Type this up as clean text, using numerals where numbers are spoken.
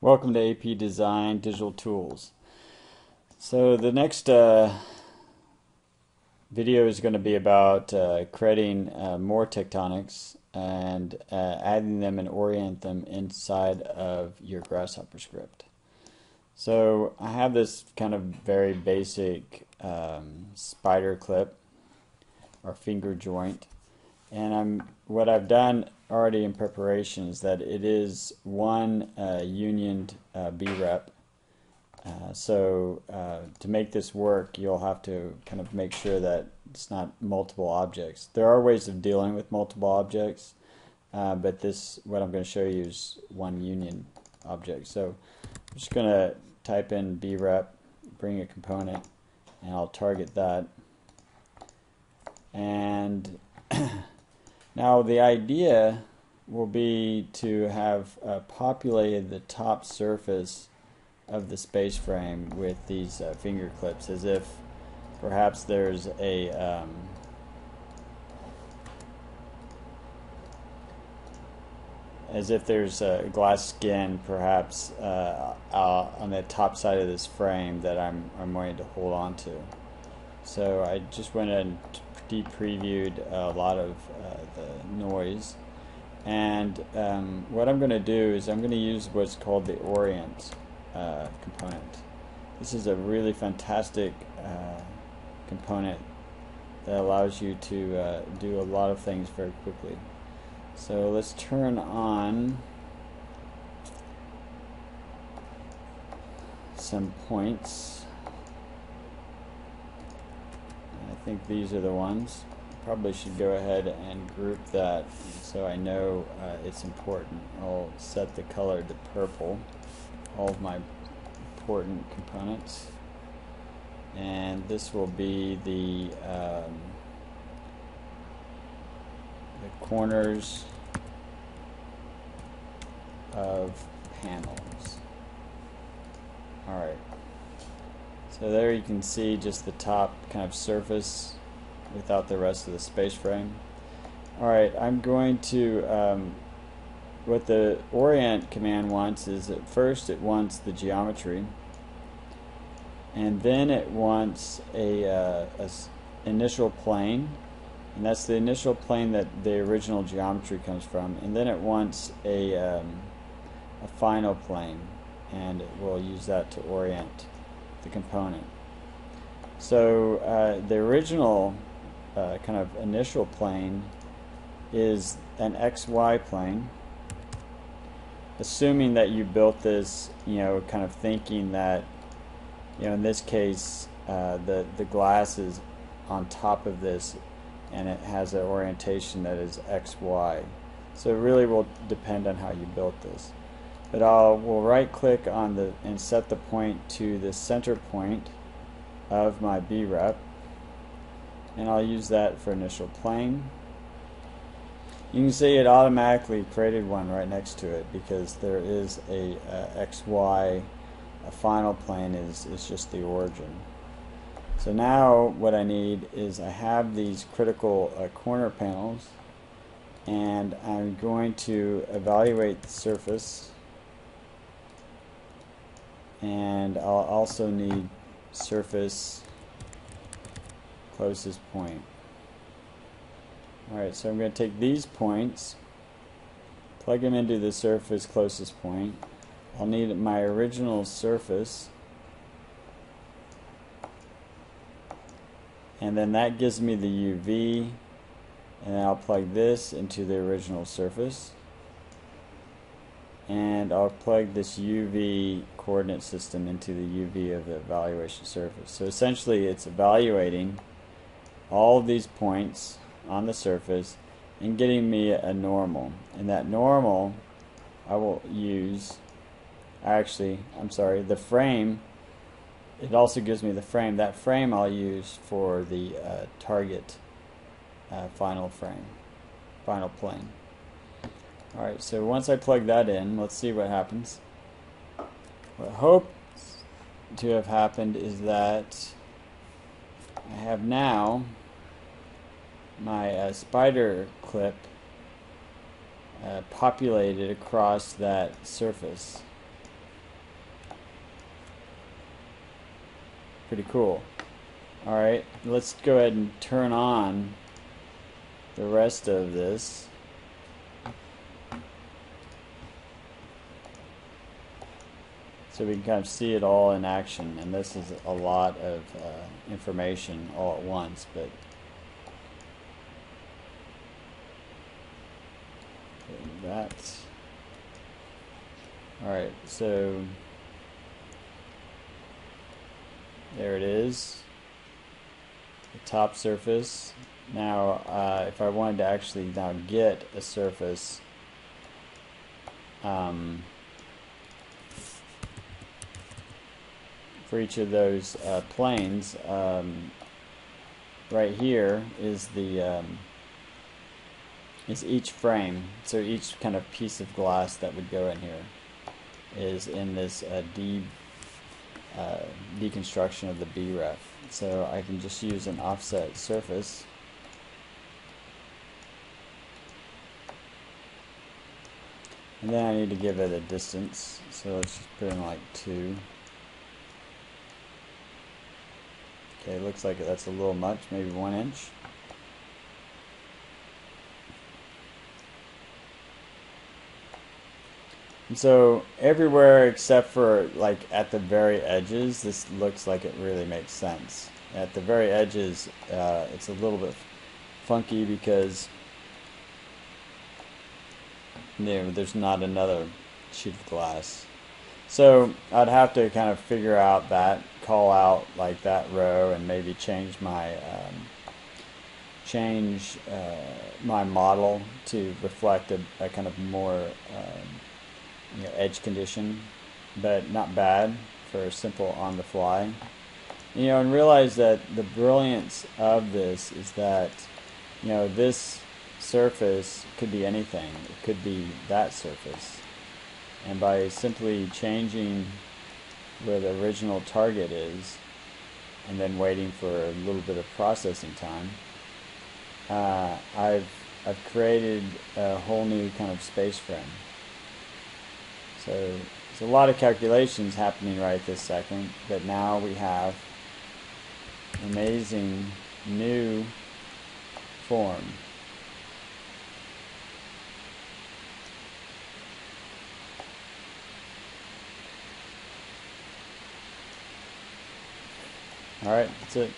Welcome to APDesign Digital Tools. So the next video is going to be about creating more tectonics and adding them and orient them inside of your Grasshopper script. So I have this kind of very basic spider clip or finger joint, and what I've done already in preparation is that it is one unioned B-rep. So to make this work, you'll have to kind of make sure that it's not multiple objects. There are ways of dealing with multiple objects, but what I'm going to show you is one union object. So I'm just going to type in B-rep, bring a component, and I'll target that. And now the idea will be to have populated the top surface of the space frame with these finger clips, as if perhaps there's a glass skin perhaps on the top side of this frame that I'm wanting to hold on to. So I just went and previewed a lot of the noise, and what I'm going to do is I'm going to use what's called the Orient component. This is a really fantastic component that allows you to do a lot of things very quickly. So let's turn on some points. I think these are the ones. Probably should go ahead and group that so I know it's important. I'll set the color to purple, all of my important components, and this will be the corners of panels. Alright. So there you can see just the top kind of surface without the rest of the space frame. Alright, I'm going to, what the Orient command wants is at first it wants the geometry, and then it wants a initial plane, and that's the initial plane that the original geometry comes from, and then it wants a final plane, and we'll use that to orient the component. So the original kind of initial plane is an XY plane, assuming that you built this, kind of thinking that, in this case, the glass is on top of this, and it has an orientation that is XY. So it really will depend on how you built this. But we'll right-click on and set the point to the center point of my B-rep, and I'll use that for initial plane. You can see it automatically created one right next to it because there is a XY. A final plane is just the origin. So now what I need is I have these critical corner panels, and I'm going to evaluate the surface, and I'll also need surface closest point. Alright, so I'm going to take these points, plug them into the surface closest point. I'll need my original surface, and then that gives me the UV, and then I'll plug this into the original surface, and I'll plug this UV coordinate system into the UV of the evaluation surface. So essentially it's evaluating all of these points on the surface and getting me a normal, and that normal I will use, the frame. It also gives me the frame. That frame I'll use for the target final plane. Alright, so once I plug that in, let's see what happens. What I hope to have happened is that I have now my spider clip populated across that surface. Pretty cool. Alright, let's go ahead and turn on the rest of this. So we can kind of see it all in action, and this is a lot of information all at once, but that. Alright, so there it is, the top surface. Now if I wanted to actually now get a surface, for each of those planes, right here is the is each frame. So each kind of piece of glass that would go in here is in this deconstruction of the B-ref. So I can just use an offset surface. And then I need to give it a distance. So let's just put in like 2. Okay, looks like that's a little much, maybe 1 inch. And so everywhere except for like at the very edges, this looks like it really makes sense. At the very edges, it's a little bit funky because there's not another sheet of glass. So I'd have to kind of figure out that, call out like that row, and maybe change my my model to reflect a kind of more edge condition, but not bad for simple on the fly. And realize that the brilliance of this is that this surface could be anything. It could be that surface, and by simply changing where the original target is and then waiting for a little bit of processing time, I've created a whole new kind of space frame. So there's a lot of calculations happening right this second, but now we have an amazing new form. Alright, that's it.